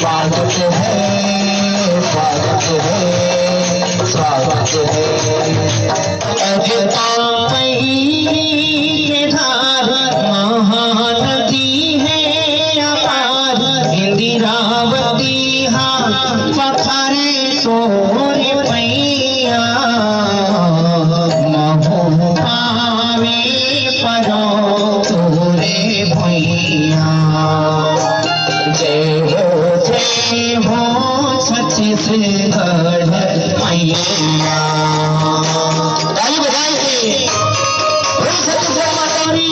स्वागत है, स्वागत है, स्वागत है। के धार महानदी है अपार, इंदिरावती पथरे तोरे पैया, महू पावे परो तोरे भैया। जय हो छत्तीसगढ़ मैया। ताली बजाइए, छत्तीसगढ़ माता की।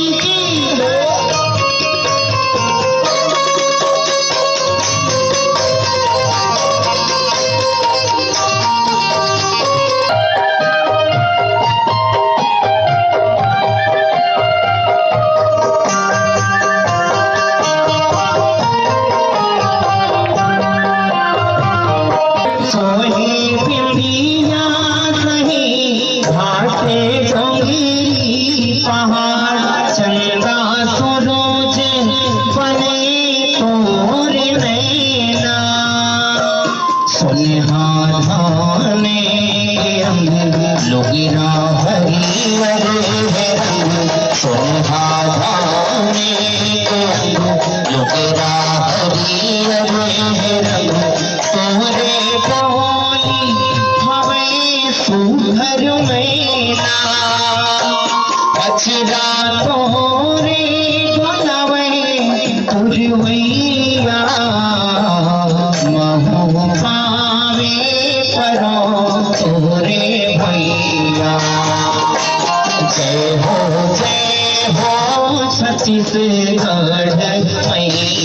छत्तीसगढ़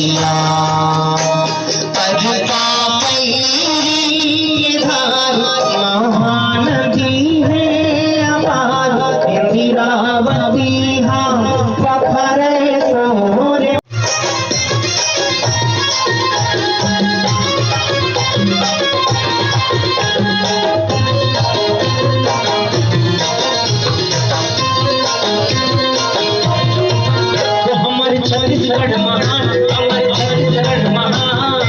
मैया। धार महानदी है अपार, इंदिरावती पथरे तोरे। छत्तीसगढ़ महान, हमारे छत्तीसगढ़ महान,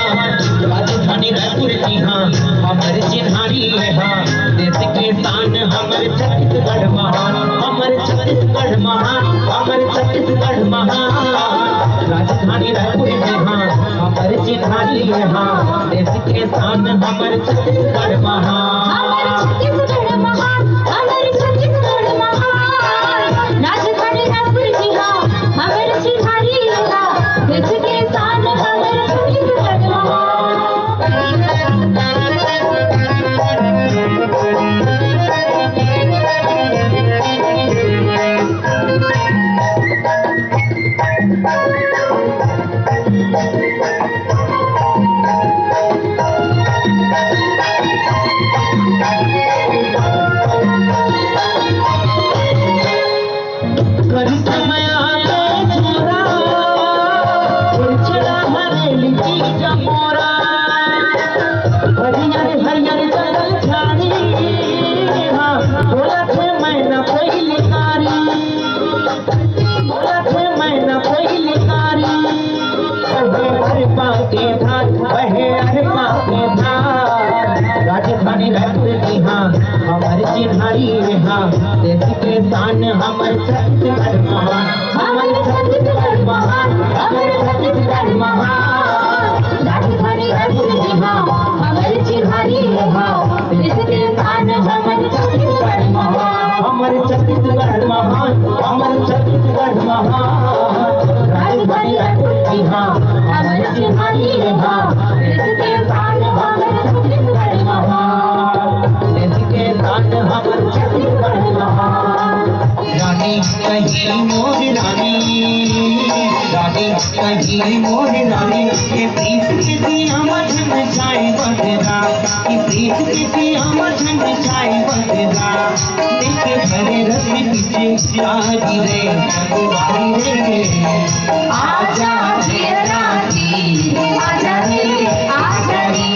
राजधानी रायपुर की हाँ हमारे चिन्हारी है हाँ, देश के शान हमारे छत्तीसगढ़ महान, हमारे छत्तीसगढ़ महान, हमारे छत्तीसगढ़ महान, राजधानी रायपुर की हाँ हमारे चिन्हारी है हाँ, देश के शान हमारे छत्तीसगढ़ महान। राजधानी रायपुर की हाँ हमारे चिन्हारी हाँ, देश के शान हमारे छत्तीसगढ़ महान, हमारे छत्तीसगढ़ महान, हमारे छत्तीसगढ़ महान, राजधानी रायपुर की हाँ हमारे चिन्हारी हाँ, देश के शान हमारे छत्तीसगढ़ महान, हमारे छत्तीसगढ़ महान, हमारे छत्तीसगढ़ महान, राजधानी रायपुर की हाँ हमारे चिन्हारी हाँ, देश के शान हमारे छत्तीसगढ़ महान, देश के शान हमारे छत्तीसगढ़ महान। रानी कहीं मोर रानी, रानी कहीं मोर रानी, ये प्रीत के दिया मझन छाए बदरा, ये प्रीत के दिया मझन छाए बदरा, देखे भरे रस पीछे जागी रे जगवारी रे। आजा रे रानी, आजा रे, आजा रे,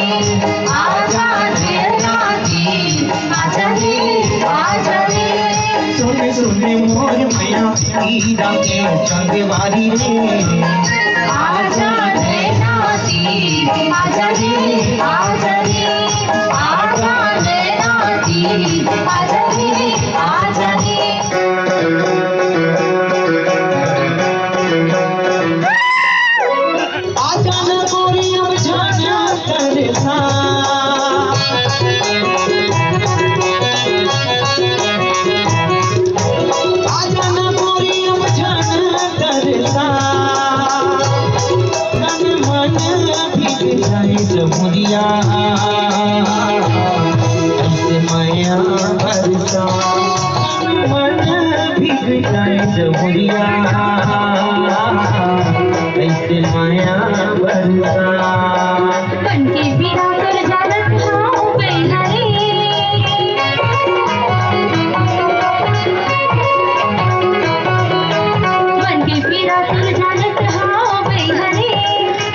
आजा रे रानी, आजा रे, आजा रे। सुने सुने मोर मैया हीरा के जगवारी रे। आजा रे रानी, आजा रे आजा रे आजा नैना जी आजा रे आजा रे आजा न गोरी अब जाना तरसा आजा न गोरी अब जाना तरसा तन मन भीग जाए जमुरिया ऐसे माया बरसा तन मन भीग जाए जमुरिया ऐसे माया बरसा बनके बिना कर जालत हाँ बेला रे बनके बिना कर जालत हाँ बेला रे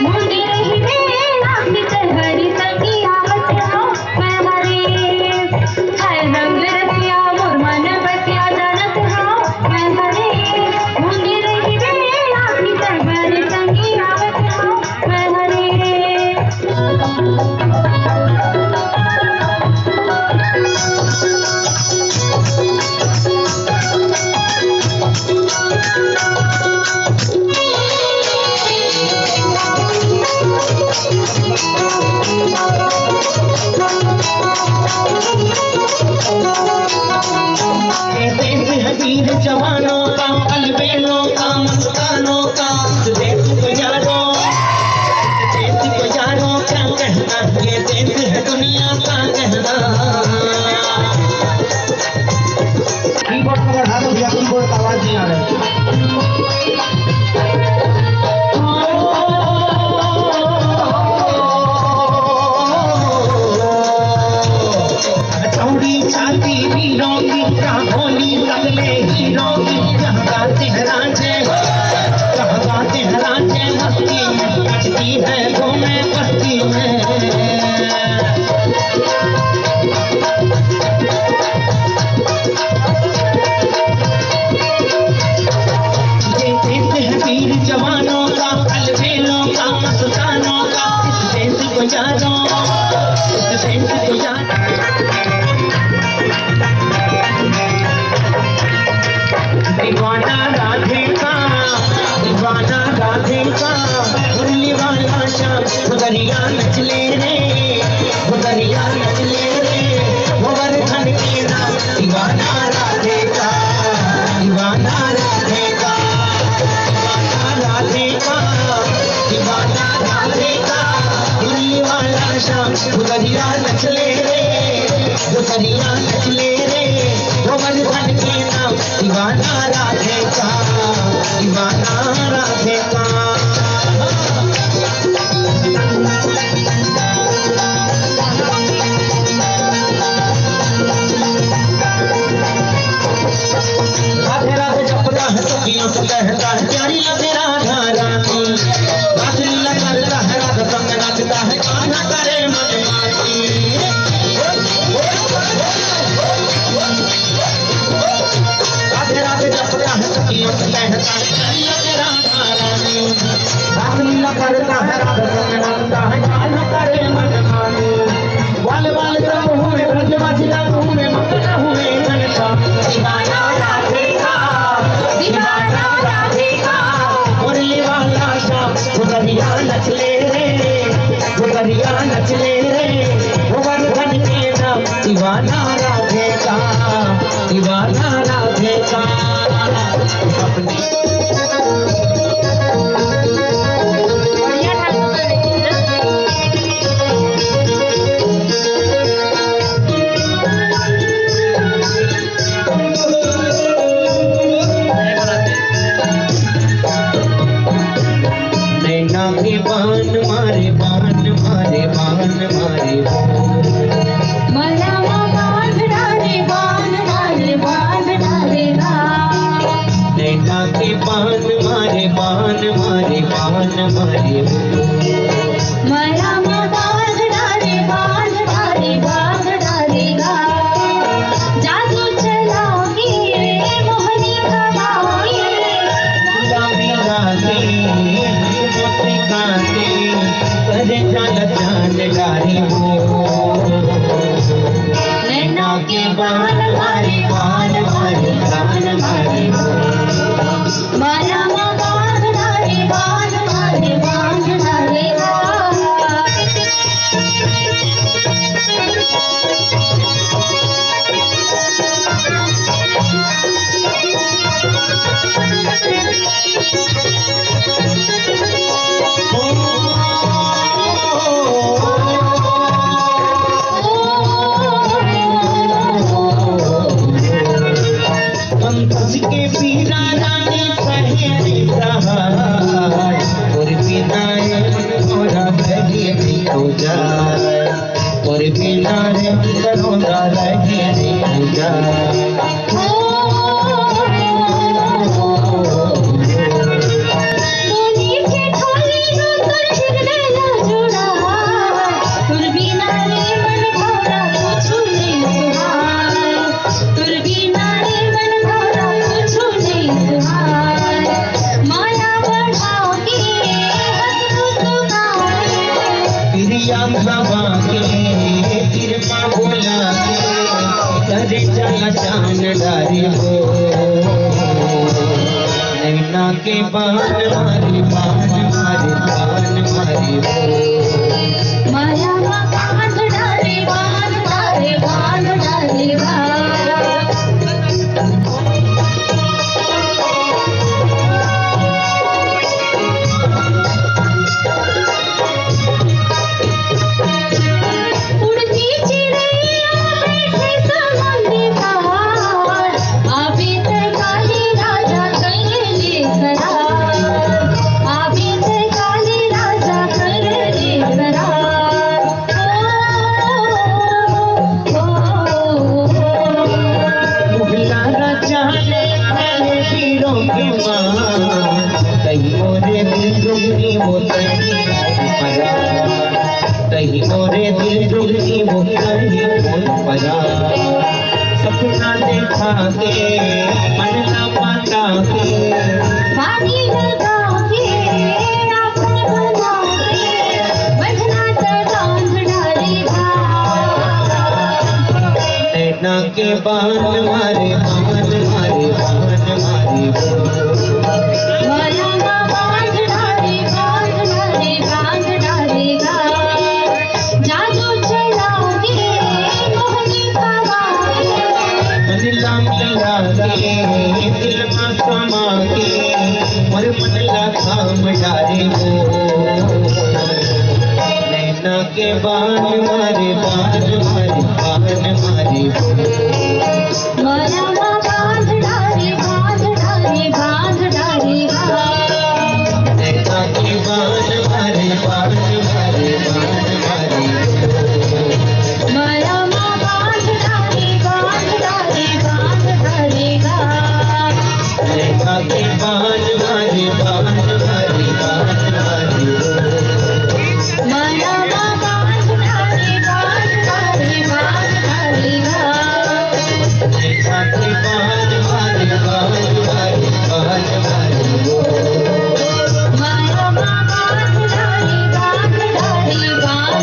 मुंडी रही रे आपकी तरहरी सकी आवत हाँ बेला रे हर रंग रसिया मोर मन बसिया जालत हाँ बेला रे मुंडी रही रे आपकी तरहरी सकी आवत हाँ बेला रे वीर जवानों का अलबेलों का मस्तानों का देश को यारो क्या कहना ये देश है दुनिया का कहना कीबोर्ड को बढ़ा दो भैया कीबोर्ड का आवाज नहीं आ रहा चौड़ी छाती वीरों की राहोली लगले हीरों की जहाँ गाते हैं रांझे मस्ती में बचती है घूमे बस्ती में ये देश है वीर जवानों का अलबेलों का मस्तानों का इस देश को यारो इस देश को यारो दीवाना राधे का मुरली वाला श्याम गुदरिया नचले रे गोवर्धन के नाम दीवाना राधे का मुरली वाला श्याम गुदरिया नचले रे गोवर्धन के नाम दीवाना राधे का राधे राधे जपता है सखियों से कहता है प्यारी राधे राधा रानी रासलीला करता है राधा संग नाचता है कान्हा करे मन मानी राधे राधे जपता है सखियों से कहता है प्यारी राधे राधा रानी रासलीला करता है राधा संग नाचता है कान्हा करे मन मानी वाल वाल सब हुए ब्रजवासी रंग हुए मगन हुए घनश्याम दीवाना राधे का मुरली वाला श्याम गुदरिया नचले रे गोवर्धन के नाम दीवाना राधे का अपनी बान मारे मलावा बांध डाले नैना के बान मारे मलावा बांध डालेगा जादू चलाओगे मोहनी हवाएं वो नैना के बान मारे बान मारे बान मारे माया मा बांध डाले बांध डाले बांध डाले पंकज के पीरा रानी सहेली सहाय और बिना मोरा रहे हो जाए और बिना रे करोना रहे हो जाए कृपा बोला करे चला चांद डारी हो नैना के बान मारी बान मारी बान मारी हो माया मा बांध डाले बांध डाले बांध डाले कहीं मोरे दिल डुबी वो कहीं परा सपना देखा के मन ना पाता के पानी लगा के आपने बना के बजना तो बांध डाले नैना के बान मारे बान मारे बान मारे माया मा बांध डाले बांध डालेगा जादू चला के मोहनी पवाए मन लाम लगा के दिल में समा के और मन लगा डारे वो नैना के बान मारे बान मारे बान मारे माया मा बांध डाले बांध डालेगा नैना के बान मारे बान मारे बान मारे माया मा बांध डाले बांध डालेगा नैना के बान मारे बान मारे बान मारे माया मा बांध डाले बांध डालेगा नैना के बान मारे बान मारे बान मारे माया मा बांध डाले बांध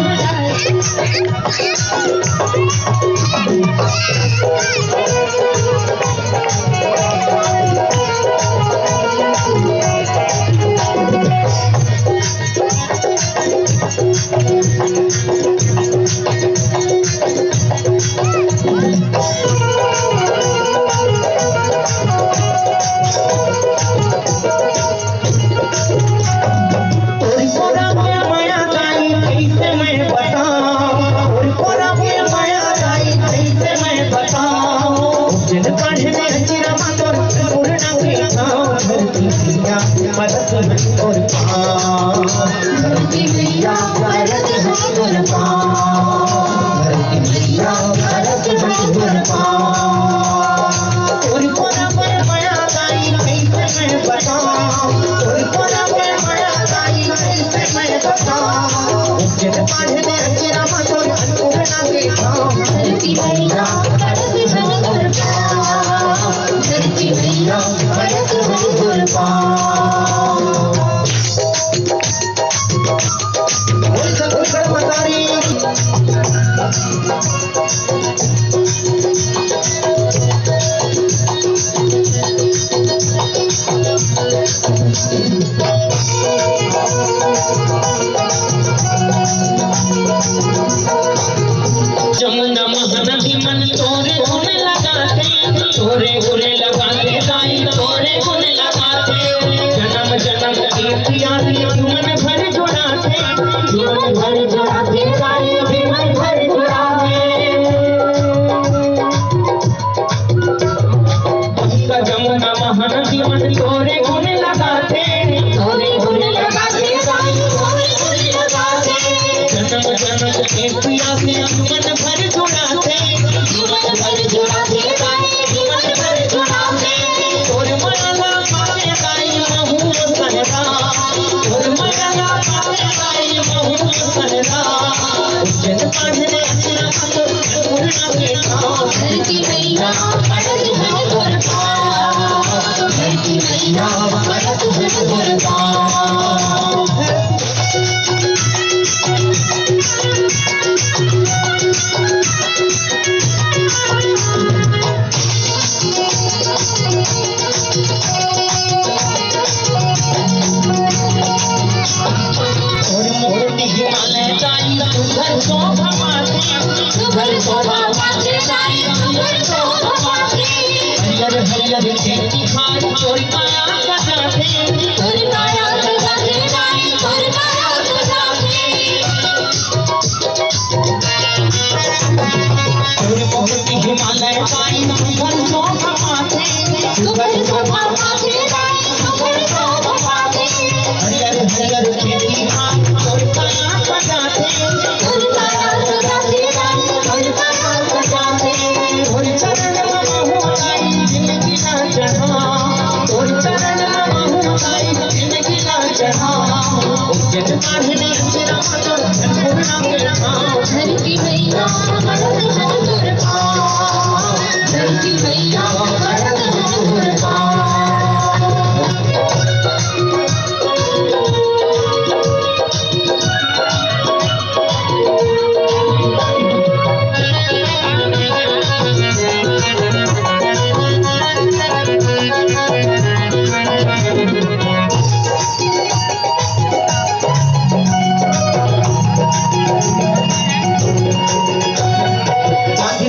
Mataari जमुना महानदी मन तोरे गुण लगाते, तोरे गुण लगाते दाई तोरे गुण लगाते। जन्म जन्म की याद मन भर जुड़ाते, जीवन भर जुड़ाते दाई जीवन भर जुड़ाते। जमुना महानदी मन तोरे गुण लगाते, तोरे गुण लगाते दाई तोरे गुण लगाते। जन्म जन्म की याद मन भर जुड़ाते, जीवन भर जुड़ाते दाई जीवन भर जुड़ाते। और मयाला पावे दाई महूर सहरा, और मयाला पावे दाई महूर सहरा। जन पाढ़ने अपना पूर्णा के ठाव, धरती मैया परत है दुर्गा, धरती मैया परत है दुर्गा। हरियर खेती खाए तोरी माया सजाते, तोरी माया सजाते दाई तोरी माया सजाते। तोरी बहुत हिमालय दाई सुगर शोभा पाते, सुगर शोभा पाते दाई सुगर शोभा पाते। हरियर हरियर खेती खाए तोरी माया सजाते, तोरी माया सजाते दाई तोरी माया सजाते। तोरी चरण महु दाई जिंदगी ना चढ़ा, तोरी चरण महु दाई जिंदगी ना चढ़ा। जन पाढ़ने तेरा मन पूर्णा के ठाव, धरती मैया परत है दुर्गा, धरती मैया परत है दुर्गा।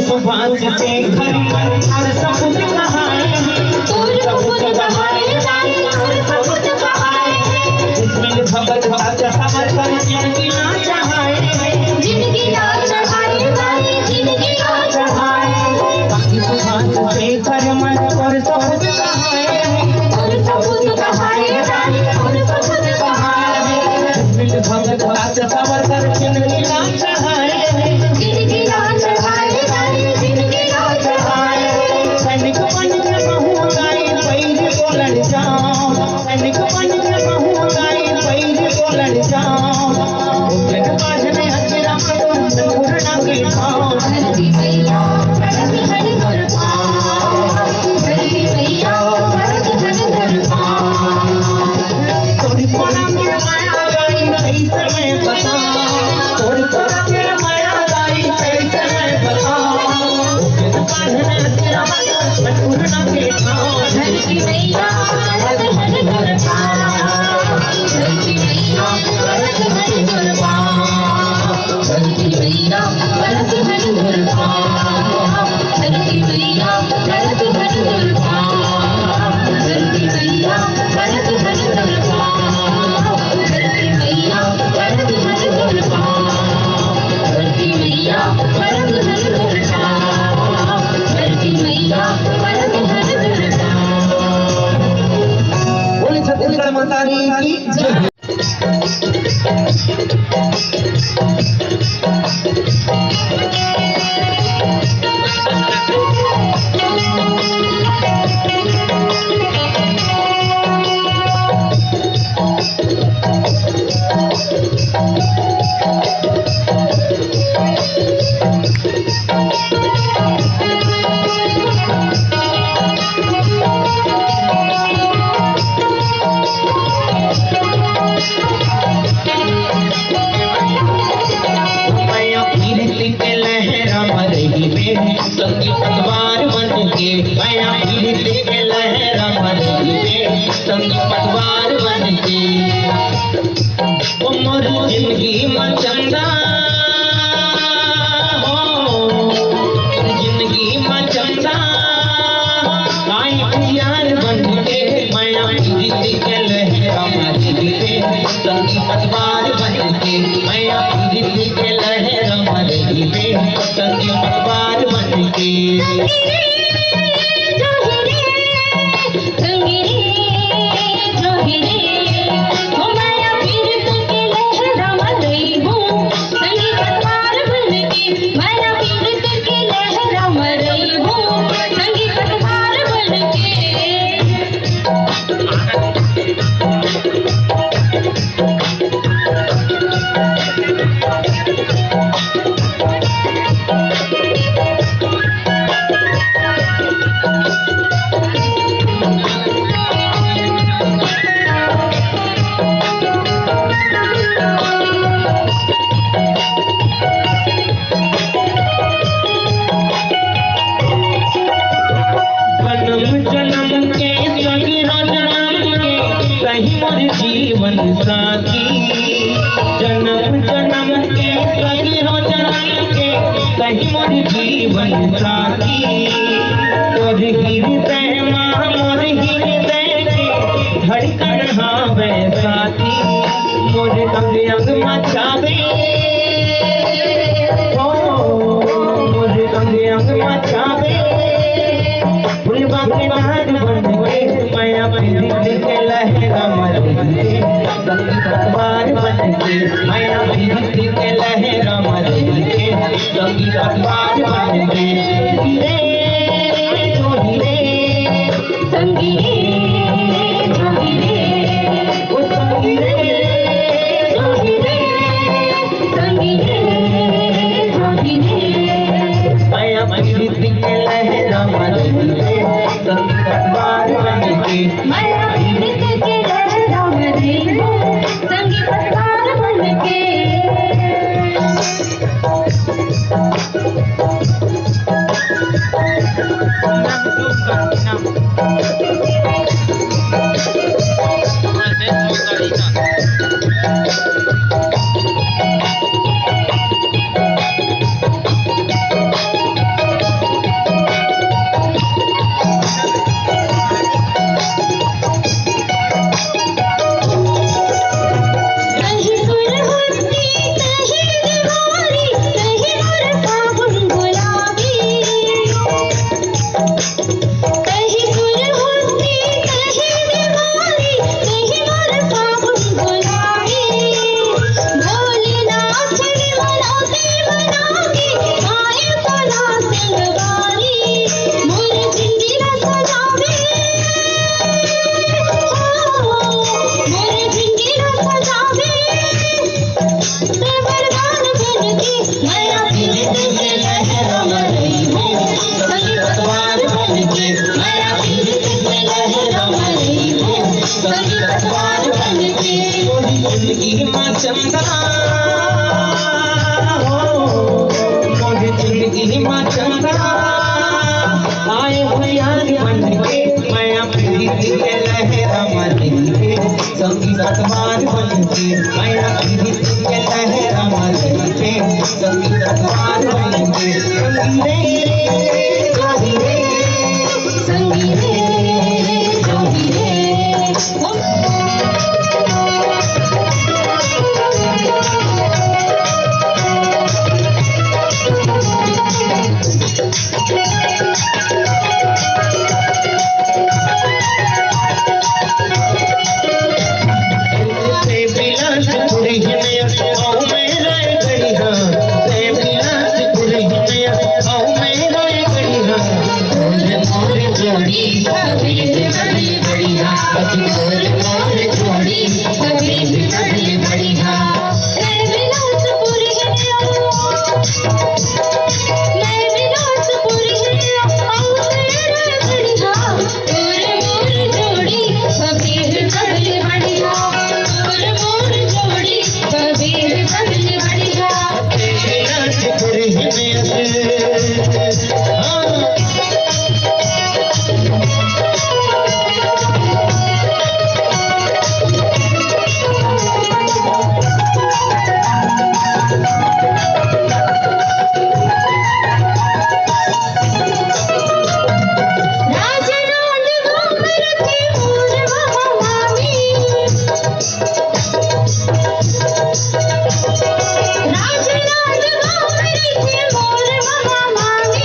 सुभाष से घर मन और सबूत कहाए, तोर सबूत कहाए दाई तोर सबूत कहाए। जिसमें भगत भक्त समर कर जिंदगी ना चढ़ाए, जिंदगी ना चढ़ाए दाई जिंदगी ना चढ़ाए। सुभाष से घर मन और सबूत कहाए, तोर सबूत कहाए दाई तोर सबूत कहाए। जिसमें भगत भक्त समर कर जिंदगी ना चढ़ाए, जिंदगी ना चढ़ाए जिंदगी ना चढ़ाए। सैनिक बन के महू दाई पैर को लड़ जाओ, सैनिक बन के महू दाई पैर को लड़ जाओ। जन पाढ़ने तेरा मन पूर्णा के ठाव, धरती मैया परत है दुर्गा, धरती मैया परत है दुर्गा। तोरी कोना में माया दाई नहीं समय पता, तोरी कहीं मोर जीवन साथी तोर हृदय माँ मोर हृदय के धड़कन हावे साथी मोर अंग अंग मचावे मोर अंग अंग मचावे फुलवा के नार बन के मैं अपने दिल के लहरा मर के संगीतकार बन के मैं अपने दिल के लहरा मर के संगीतकार बन के हीरे जो हीरे संगीरे जो हीरे वो संगीरे जो हीरे संगीरे जो हीरे मैं अपने दिल के लहरा मर के संगीतकार बन के मैं अपने दिल के लहरा में संगीतकार बन के जिंदगी माँ चंदा मोरी जिंदगी माँ चंदा आए हो यार बन के मैं अपनी दिल के लहरा मर के संगीतकार बन के मैं अपनी दिल के लहरा मर के संगीतकार बन के संगीरे संगीरे जो हीरे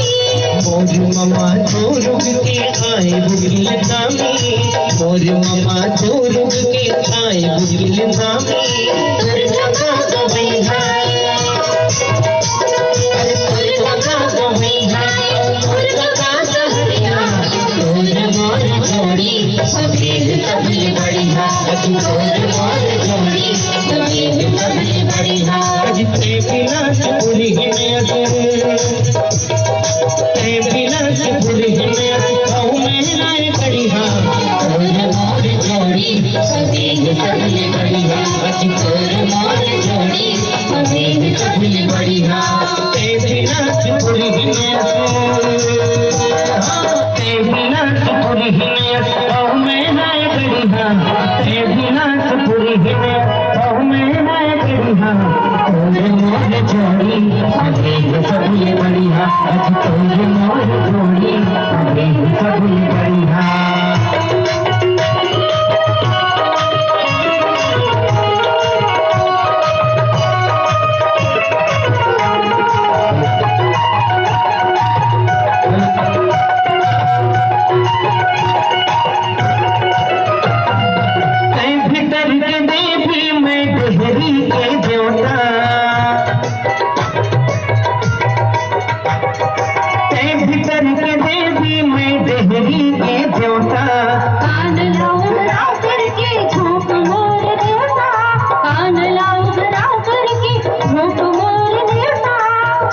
ममा छोरू के आए बुगिल नामी मोर ममा छोरू के आए बुगिल नामी तुर जगा गई हाय अरे तुर जगा गई हाय तुर जगा सहरिया तोर मोर जोड़ी सफेद सबले बढ़िया तोर मोर जोड़ी सफेद सबले बढ़िया जितने बिलास पूरी जोड़ी सबले बढ़िया अज तोरे मोर जोड़ी अबे सबले बढ़िया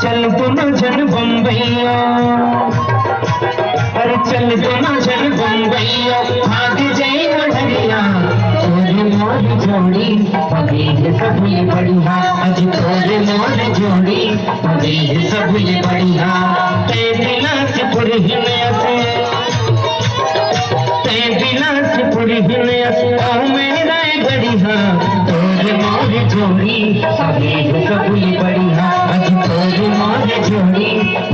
चल दोनों जन बम्बैया अरे चल दोनों जन बम्बैया भाग जाए मढ़िया तोरे मोर जोड़ी अबे सबले बढ़िया अज तोरे मोर जोड़ी अबे सबले बढ़िया ते बिलासपुर हिलयसे ते बिलासपुर हिलयसे ओ मेरा गढ़िया तोरे मोर जोड़ी अबे सबले बढ़िया अज तोरे मोर जोड़ी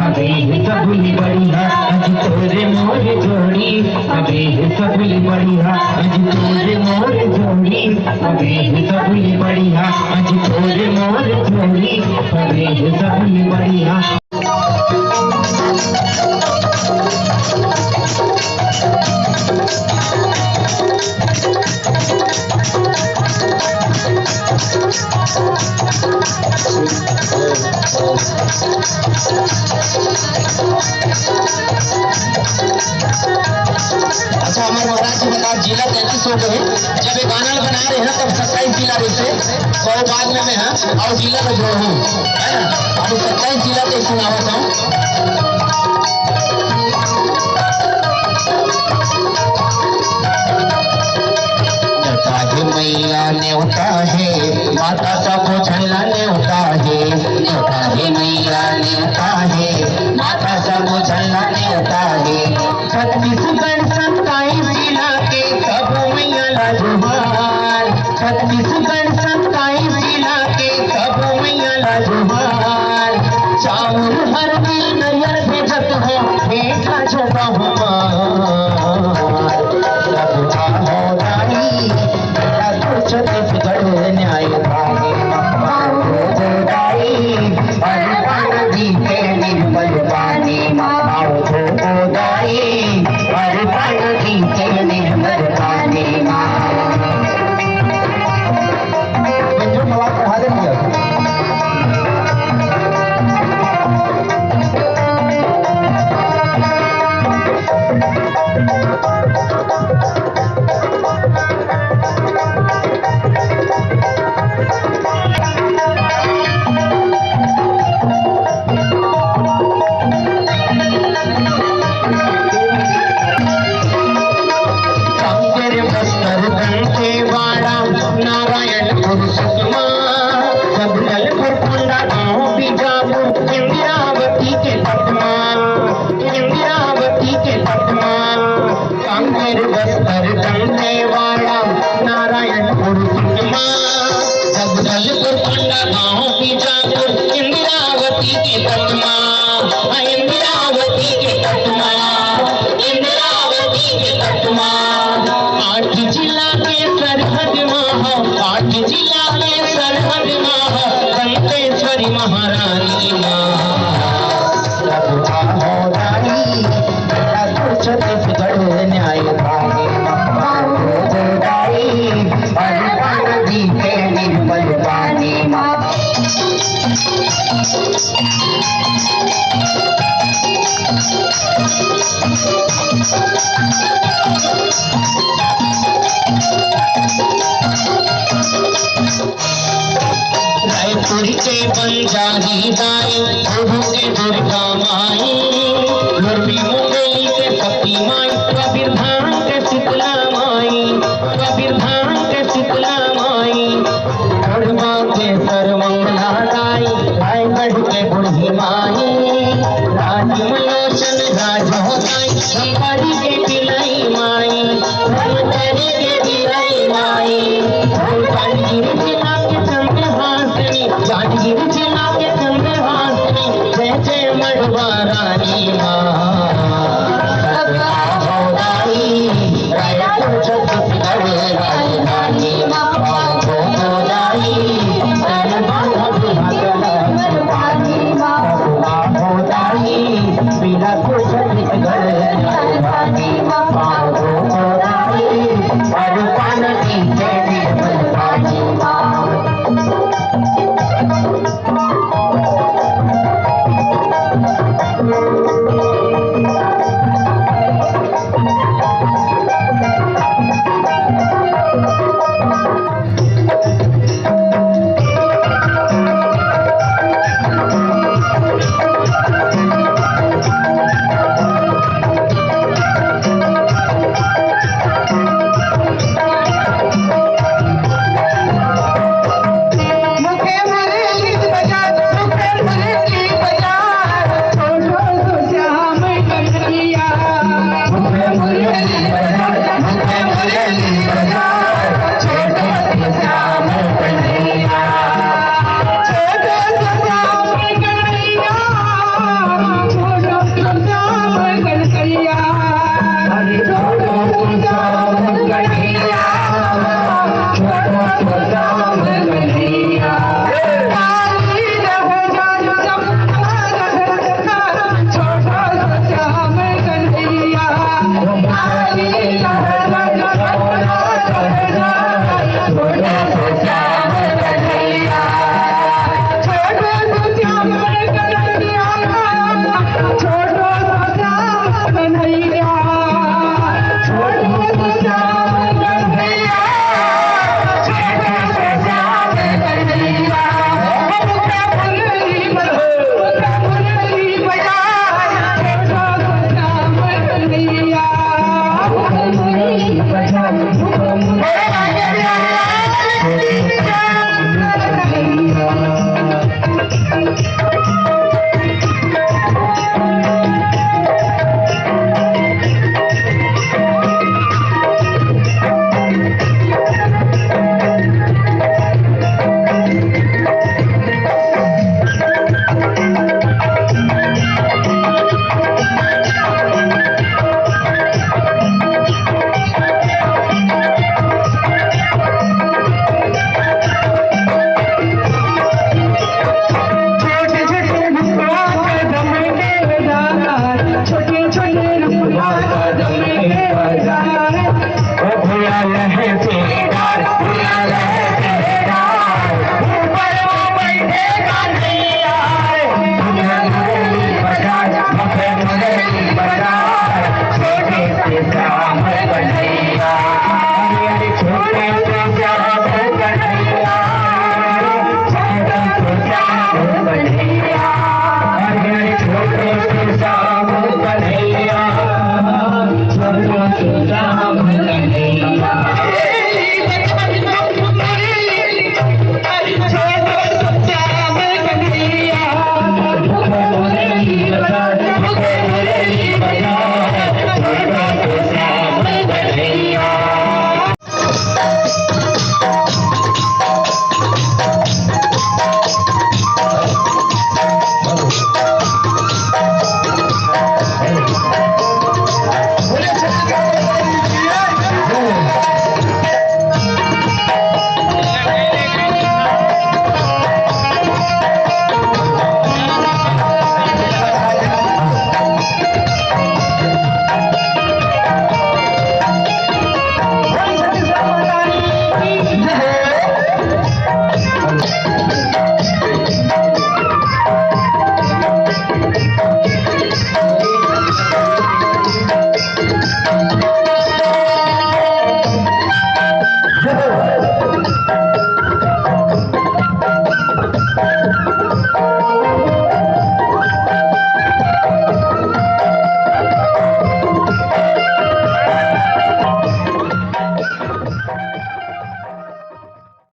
अबे सबले बढ़िया अज तोरे मोर जोड़ी अबे सबले बढ़िया अज तोरे मोर जोड़ी अबे सबले बढ़िया अज तोरे मोर जोड़ी अबे सबले बढ़िया अच्छा हमारे महाराज जी बता जिला 33 हो गए जब ये गाना बना रहे हैं तब 27 जिला रहते और बाद में मैं और जिला में जोड़ हूँ है ना अब 27 जिला तो सुनावत हूँ मैया न्योता है माता सब झल्ला न्योता है न्योता है मैया न्योता है माता सब झल्ला न्योता है छत्तीसगढ़ 27 जिला के सब मैया लाजवार छत्तीसगढ़ 27 जिला के सब मैया लाजवार चाउर हर दिन नरियर भेजत हो बेटा छोटा छत्तीसगढ़ न्याय निर्मल पानी माओ गोदाई और पानी के निर्मल पानी पढ़ा देंगे महारानी छत्तीसगढ़ न्याय निर्मल पानी रायपुर के बंजारी दाई प्रभु के दुर्गा माई लुरबी मुंगेली के सती माई कबीरधाम के शीतला माई कबीरधाम के शीतला माई खड़वा के सर्वमंगला दाई रायगढ़ के बुढ़ी माई राजमलोचन राजहोताई संपरी के पिलाई माई धनकरी के पिलाई माई कानगिर जिला के चंद्रहासिनी कानगिर जिला के चंद्रहासिनी जय जय मढ़वा रानी माँ